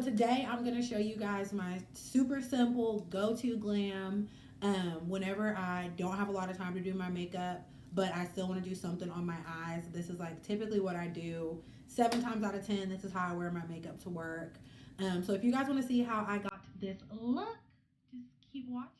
Today I'm going to show you guys my super simple go-to glam whenever I don't have a lot of time to do my makeup, but I still want to do something on my eyes. This is like typically what I do 7 times out of 10. This is how I wear my makeup to work. So if you guys want to see how I got this look, just keep watching.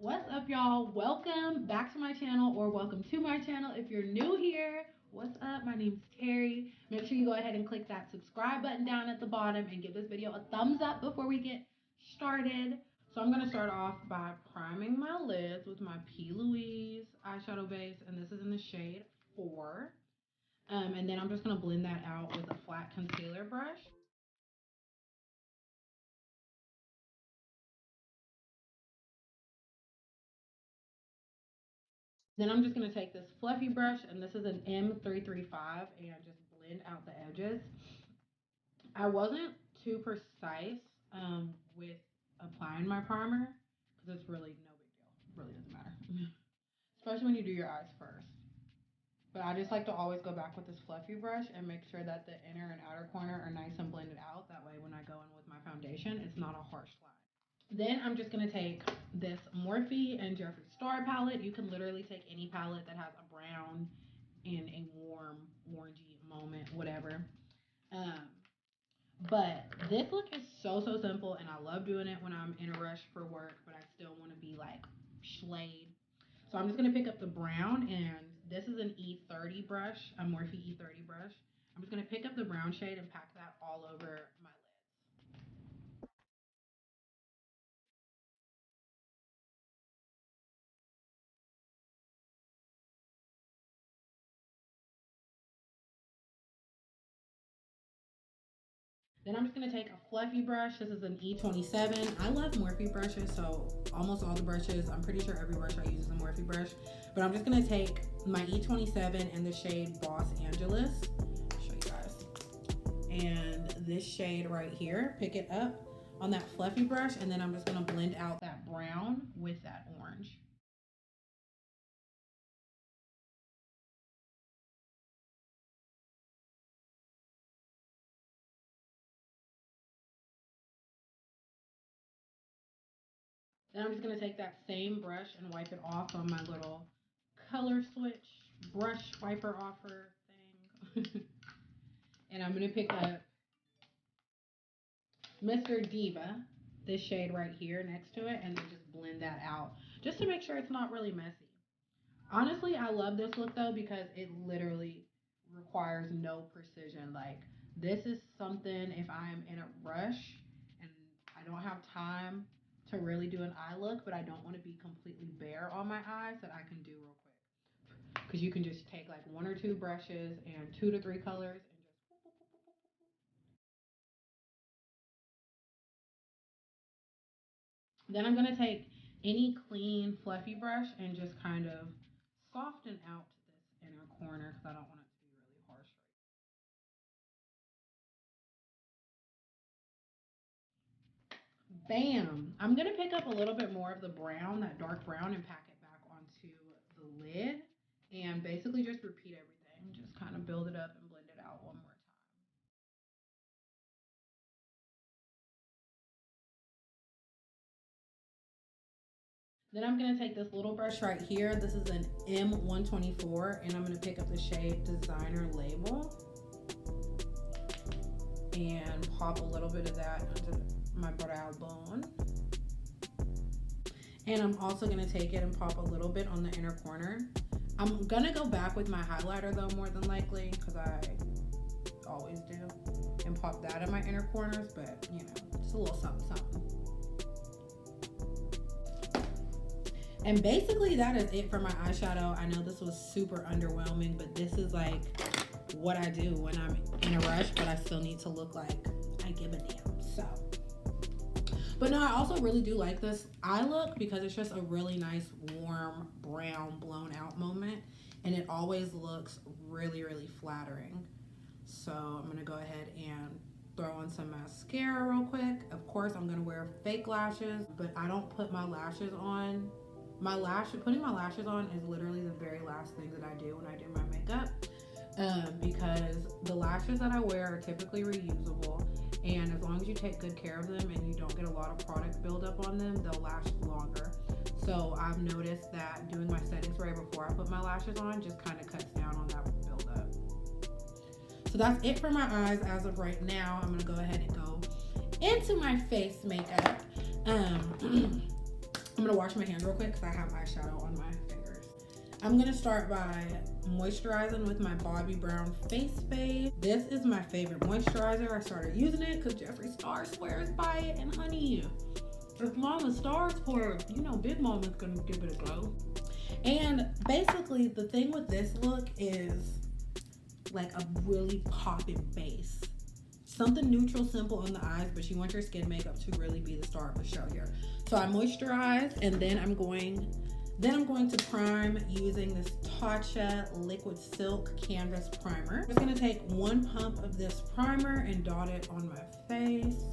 What's up, y'all? Welcome back to my channel, or welcome to my channel if you're new here. What's up? My name's Terry. Make sure you go ahead and click that subscribe button down at the bottom and give this video a thumbs up before we get started. So I'm going to start off by priming my lids with my P. Louise eyeshadow base, and this is in the shade 4. And then I'm just going to blend that out with a flat concealer brush. Then I'm just going to take this fluffy brush, and this is an M335, and just blend out the edges. I wasn't too precise with applying my primer because it's really no big deal. Really doesn't matter. Especially when you do your eyes first. But I just like to always go back with this fluffy brush and make sure that the inner and outer corner are nice and blended out. That way when I go in with my foundation, it's not a harsh line. Then I'm just going to take this Morphe and Jeffree Star palette. You can literally take any palette that has a brown and a warm orangey moment, whatever. Um, but this look is so simple, and I love doing it when I'm in a rush for work, but I still want to be like slayed. So I'm just going to pick up the brown, and this is an E30 brush, a Morphe E30 brush. I'm just going to pick up the brown shade and pack that all over my Then I'm just going to take a fluffy brush. This is an E27. I love Morphe brushes, so almost all the brushes, I'm pretty sure every brush I use is a Morphe brush. But I'm just going to take my E27 in the shade Boss Angeles. I'll show you guys. And this shade right here, pick it up on that fluffy brush, and then I'm just going to blend out that brown with that orange. Then I'm just going to take that same brush and wipe it off on my little color switch brush wiper offer thing. And I'm going to pick up Mr. Diva, this shade right here next to it, and then just blend that out just to make sure it's not really messy. Honestly, I love this look though because it literally requires no precision. Like, this is something if I'm in a rush and I don't have time to really do an eye look, but I don't want to be completely bare on my eyes, that I can do real quick. Because you can just take like 1 or 2 brushes and 2 to 3 colors and just. Then I'm going to take any clean fluffy brush and just kind of soften out this inner corner because I don't want it to be really harsh. Bam! I'm going to pick up a little bit more of the brown, that dark brown, and pack it back onto the lid and basically just repeat everything. Just kind of build it up and blend it out one more time. Then I'm going to take this little brush right here. This is an M124, and I'm going to pick up the shade Designer Label and pop a little bit of that onto my brow bone. And I'm also going to take it and pop a little bit on the inner corner. I'm going to go back with my highlighter though, more than likely, because I always do, and pop that in my inner corners, but you know, just a little something. And basically that is it for my eyeshadow. I know this was super underwhelming, but this is like what I do when I'm in a rush, but I still need to look like I give a damn. So, but no, I also really do like this eye look because it's just a really nice warm brown blown out moment, and it always looks really flattering. So I'm gonna go ahead and throw on some mascara real quick. Of course, I'm gonna wear fake lashes, but I don't put my lashes on. Putting my lashes on is literally the very last thing that I do when I do my makeup, because the lashes that I wear are typically reusable, and as long as you take good care of them and you don't get a lot of product buildup on them, they'll last longer. So I've noticed that doing my setting spray before I put my lashes on just kind of cuts down on that buildup. So that's it for my eyes as of right now. I'm gonna go ahead and go into my face makeup. I'm gonna wash my hands real quick because I have eyeshadow on my fingers. I'm gonna start by moisturizing with my Bobbi Brown face base. This is my favorite moisturizer. I started using it because Jeffree Star swears by it, and honey, as Mama Star's for, you know, Big Mama's gonna give it a glow. And basically the thing with this look is like a really popping base. Something neutral, simple on the eyes, but you want your skin makeup to really be the star of the show here. So I moisturize, and then I'm going to prime using this Tatcha Liquid Silk Canvas Primer. I'm just gonna take 1 pump of this primer and dot it on my face.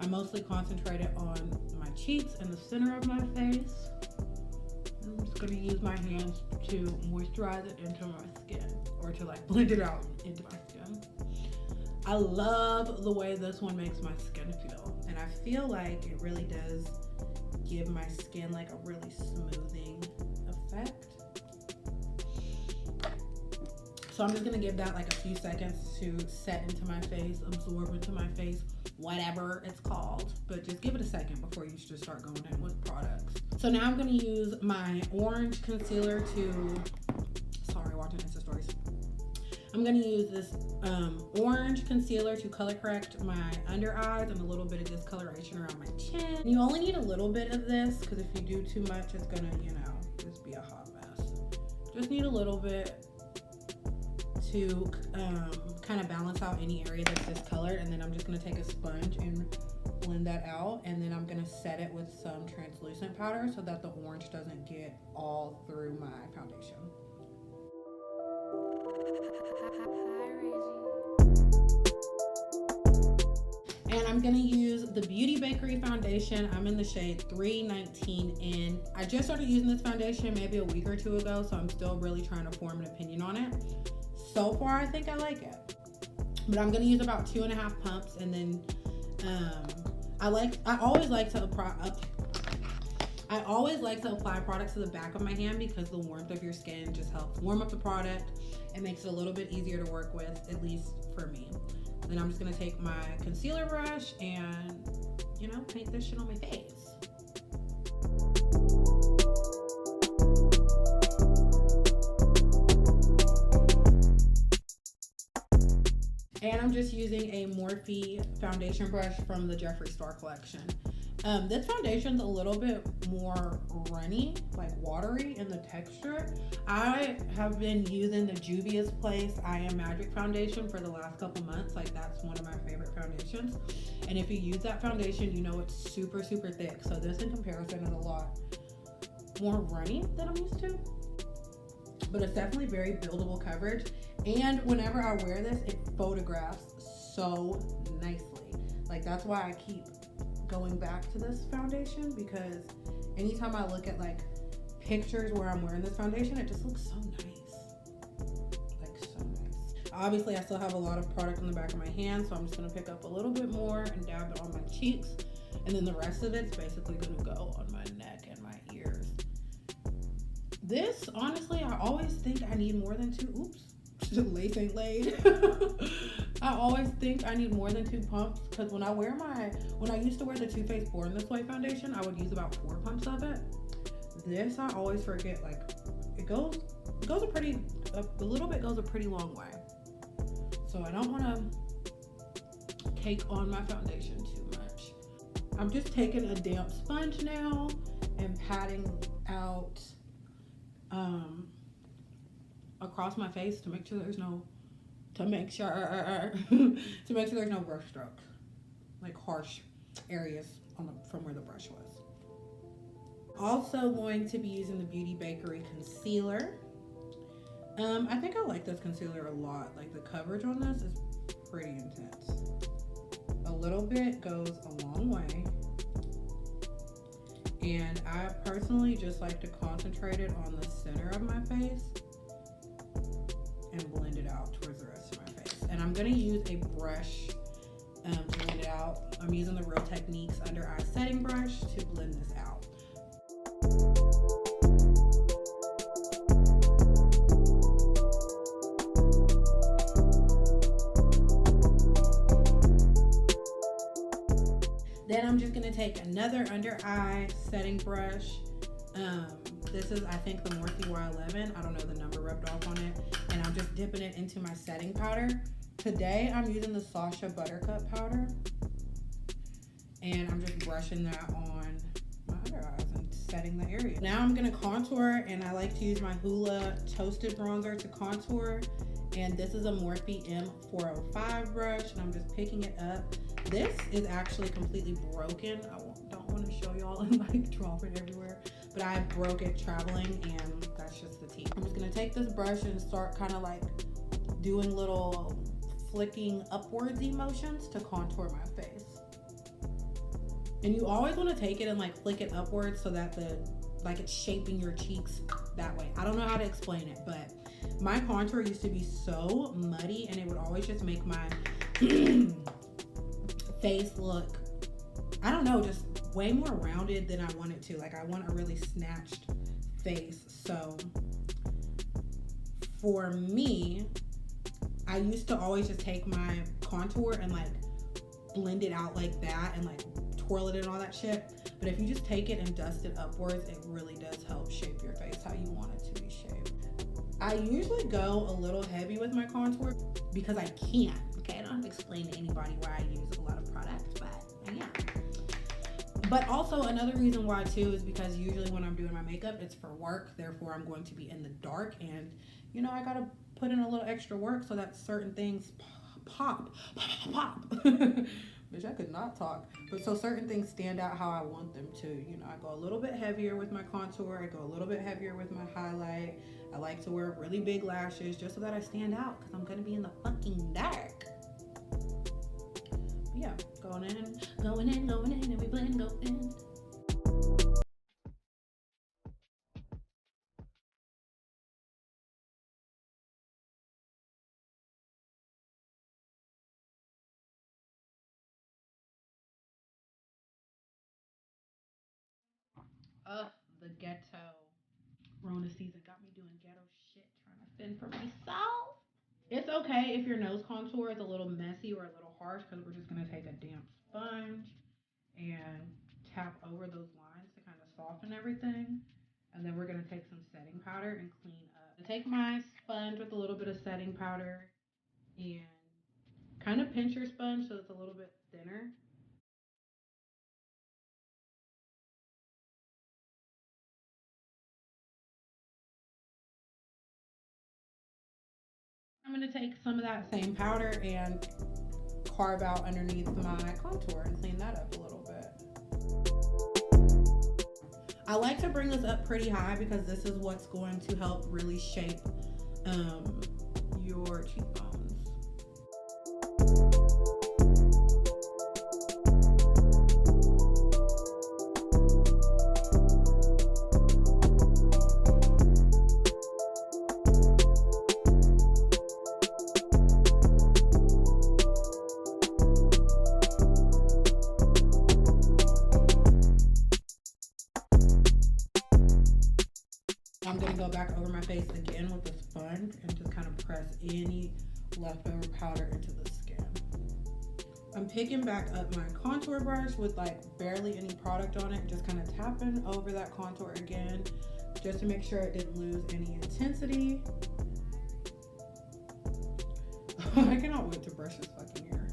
I mostly concentrate it on my cheeks and the center of my face. I'm just gonna use my hands to moisturize it into my skin, or to like blend it out into my skin. I love the way this one makes my skin feel, and I feel like it really does give my skin like a really smoothing effect. So I'm just gonna give that like a few seconds to set into my face, absorb into my face, whatever it's called, but just give it a second before you just start going in with products. So now I'm gonna use my orange concealer to, sorry, watching Insta stories. I'm gonna use this orange concealer to color correct my under eyes and a little bit of discoloration around my chin. You only need a little bit of this because if you do too much, it's gonna, you know, just be a hot mess. Just need a little bit to kind of balance out any area that's discolored, and then I'm just gonna take a sponge and blend that out, and then I'm gonna set it with some translucent powder so that the orange doesn't get all through my foundation. And I'm gonna use the Beauty Bakery foundation. I'm in the shade 319N. I just started using this foundation maybe a week or two ago, so I'm still really trying to form an opinion on it. So far, I think I like it. But I'm gonna use about 2.5 pumps, and then I always like to apply products to the back of my hand because the warmth of your skin just helps warm up the product. It makes it a little bit easier to work with, at least for me. Then I'm just gonna take my concealer brush and, you know, paint this shit on my face. And I'm just using a Morphe foundation brush from the Jeffree Star collection. This foundation's a little bit more runny, like watery in the texture. I have been using the Juvia's Place I Am Magic foundation for the last couple months. Like, that's one of my favorite foundations. And if you use that foundation, you know it's super, super thick. So this in comparison is a lot more runny than I'm used to. But it's definitely very buildable coverage. And whenever I wear this, it photographs so nicely. Like, that's why I keep going back to this foundation, because anytime I look at like pictures where I'm wearing this foundation, it just looks so nice. Like, so nice. Obviously, I still have a lot of product on the back of my hand, so I'm just gonna pick up a little bit more and dab it on my cheeks. And then the rest of it's basically gonna go on my neck and my ears. This, honestly, I always think I need more than two. Oops. Lace ain't laid. I always think I need more than 2 pumps, because when I used to wear the Too Faced Born This Way foundation, I would use about 4 pumps of it. This, I always forget, like, it goes a little bit goes a pretty long way. So I don't want to cake on my foundation too much. I'm just taking a damp sponge now and patting out across my face to make sure there's no brush strokes, like harsh areas from where the brush was. Also going to be using the Beauty Bakery concealer. I think I like this concealer a lot. Like, the coverage on this is pretty intense. A little bit goes a long way. And I personally just like to concentrate it on the center of my face and blend it out towards the rest of my face. And I'm gonna use a brush to blend it out. I'm using the Real Techniques Under Eye Setting Brush to blend this out. Then I'm just gonna take another under eye setting brush. This is, I think, the Morphe Y11. I don't know the number rubbed off on it. And I'm just dipping it into my setting powder. Today, I'm using the Sasha Buttercup powder. And I'm just brushing that on my under eyes and setting the area. Now I'm gonna contour, and I like to use my Hoola Toasted Bronzer to contour. And this is a Morphe M405 brush, and I'm just picking it up. This is actually completely broken. I don't want to show y'all and like drop it everywhere, but I broke it traveling, and that's just the tea. I'm just gonna take this brush and start kind of like doing little flicking upwards motions to contour my face. And you always want to take it and like flick it upwards so that it's shaping your cheeks that way. I don't know how to explain it, but my contour used to be so muddy, and it would always just make my face look, I don't know, just way more rounded than I want it to. Like, I want a really snatched face. So for me, I used to always just take my contour and like blend it out like that and like twirl it and all that shit. But if you just take it and dust it upwards, it really does help shape your face how you want it to be shaped. I usually go a little heavy with my contour because I can. Okay, I don't have to explain to anybody why I use a lot of products, but I am. But also another reason why too is because usually when I'm doing my makeup, it's for work. Therefore, I'm going to be in the dark, and you know, I gotta put in a little extra work so that certain things pop. Bitch, I could not talk. But so certain things stand out how I want them to. You know, I go a little bit heavier with my contour. I go a little bit heavier with my highlight. I like to wear really big lashes just so that I stand out because I'm gonna be in the fucking dark. Yeah, going in, and we blend, go in. Ugh, the ghetto. Rona season got me doing ghetto shit, trying to fend for myself. It's okay if your nose contour is a little messy or a little harsh, because we're just gonna take a damp sponge and tap over those lines to kind of soften everything. And then we're gonna take some setting powder and clean up. I take my sponge with a little bit of setting powder and kind of pinch your sponge so it's a little bit thinner. I'm gonna take some of that same powder and carve out underneath my contour and clean that up a little bit. I like to bring this up pretty high because this is what's going to help really shape your cheekbones. I'm gonna go back over my face again with the sponge and just kind of press any leftover powder into the skin. I'm picking back up my contour brush with like barely any product on it, just kind of tapping over that contour again, just to make sure it didn't lose any intensity. I cannot wait to brush this fucking hair.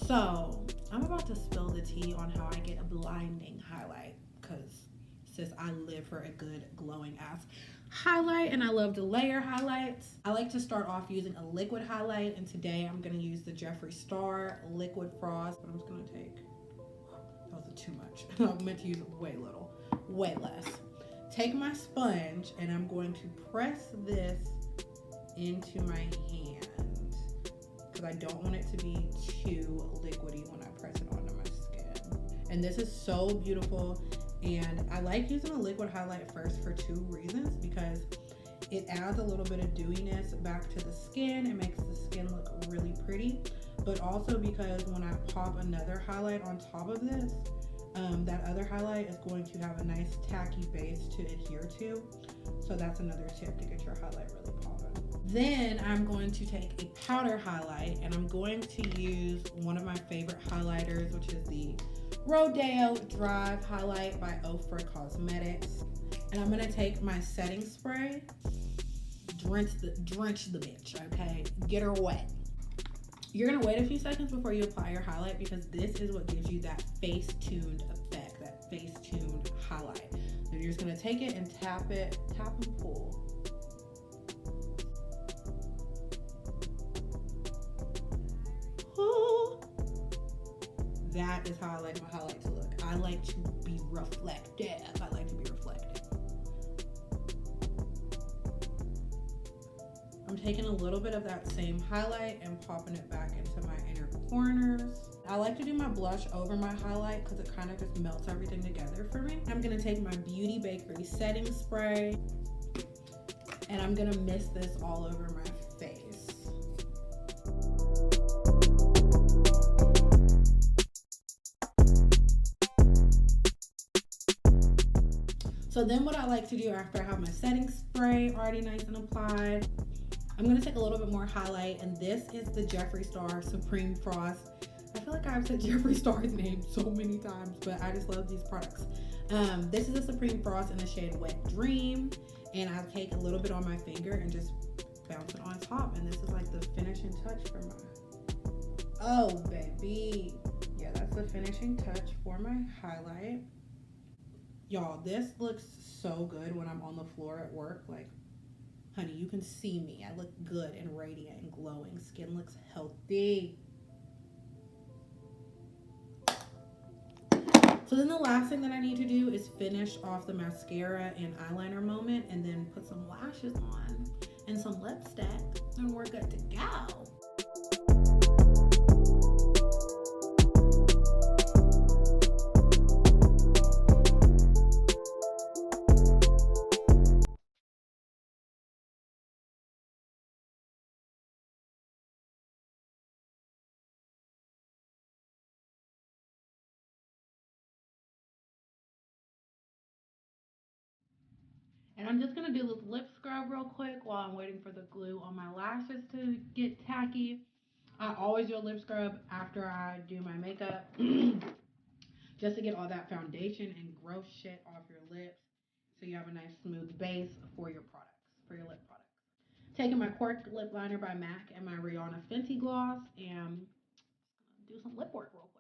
So, I'm about to spill the tea on how I get a blinding highlight, because sis, I live for a good glowing ass highlight, and I love to layer highlights. I like to start off using a liquid highlight, and today I'm gonna use the Jeffree Star Liquid Frost, but I'm just gonna take, that was too much. I meant to use way less. Take my sponge, and I'm going to press this into my hand because I don't want it to be too liquidy when I press it onto my skin. And this is so beautiful. And I like using a liquid highlight first for 2 reasons, because it adds a little bit of dewiness back to the skin. It makes the skin look really pretty. But also because when I pop another highlight on top of this, that other highlight is going to have a nice tacky base to adhere to. So that's another tip to get your highlight really popping. Then I'm going to take a powder highlight, and I'm going to use one of my favorite highlighters, which is the Rodeo Drive Highlight by Ofra Cosmetics. And I'm gonna take my setting spray, drench the bitch, okay? Get her wet. You're gonna wait a few seconds before you apply your highlight, because this is what gives you that face-tuned effect, that face-tuned highlight. Then you're just gonna take it and tap and pull. Ooh. That is how I like my highlight to look. I like to be reflective. I like to be reflective. I'm taking a little bit of that same highlight and popping it back into my inner corners. I like to do my blush over my highlight because it kind of just melts everything together for me. I'm gonna take my Beauty Bakery setting spray, and I'm gonna mist this all over my face. So then what I like to do after I have my setting spray already nice and applied, I'm gonna take a little bit more highlight, and this is the Jeffree Star Supreme Frost. I feel like I've said Jeffree Star's name so many times, but I just love these products. This is the Supreme Frost in the shade Wet Dream, and I'll take a little bit on my finger and just bounce it on top, and this is like the finishing touch for my, oh baby. Yeah, that's the finishing touch for my highlight. Y'all, this looks so good when I'm on the floor at work. Like, honey, you can see me. I look good and radiant and glowing. Skin looks healthy. So then the last thing that I need to do is finish off the mascara and eyeliner moment, and then put some lashes on and some lipstick, and we're good to go. And I'm just going to do this lip scrub real quick while I'm waiting for the glue on my lashes to get tacky. I always do a lip scrub after I do my makeup just to get all that foundation and gross shit off your lips so you have a nice smooth base for your products, for your lip products. Taking my Cork lip liner by MAC and my Rihanna Fenty gloss, and do some lip work real quick.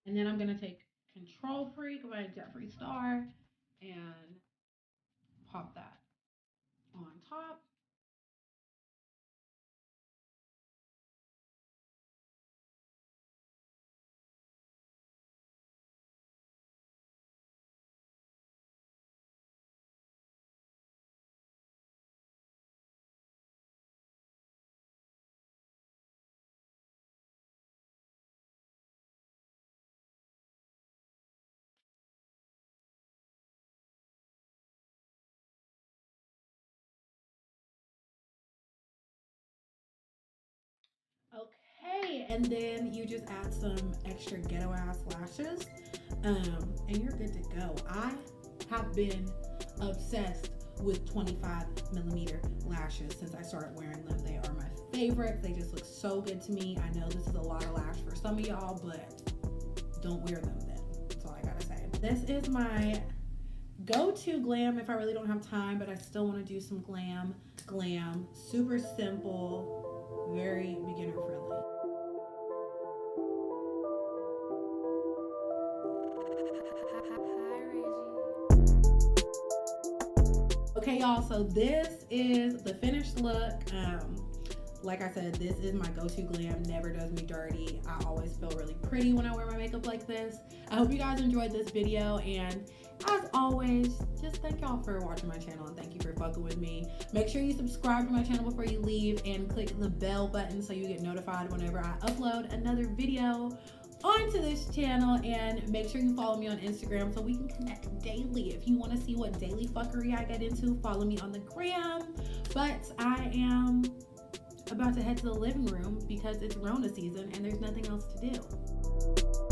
And then I'm going to take Control Freak by Jeffree Star and pop that on top. Okay, and then you just add some extra ghetto ass lashes, and you're good to go. I have been obsessed with 25mm lashes since I started wearing them. They are my favorite. They just look so good to me. I know this is a lot of lash for some of y'all, but don't wear them then. That's all I gotta say. This is my go-to glam if I really don't have time, but I still want to do some glam. Super simple, very beginner friendly. Okay, y'all, so this is the finished look. like I said, this is my go-to glam, never does me dirty. I always feel really pretty when I wear my makeup like this. I hope you guys enjoyed this video, and as always, just thank y'all for watching my channel and thank you for fucking with me. Make sure you subscribe to my channel before you leave and click the bell button so you get notified whenever I upload another video onto this channel, and make sure you follow me on Instagram so we can connect daily. If you want to see what daily fuckery I get into, follow me on the Grwm. But I am about to head to the living room because it's Rona season and there's nothing else to do.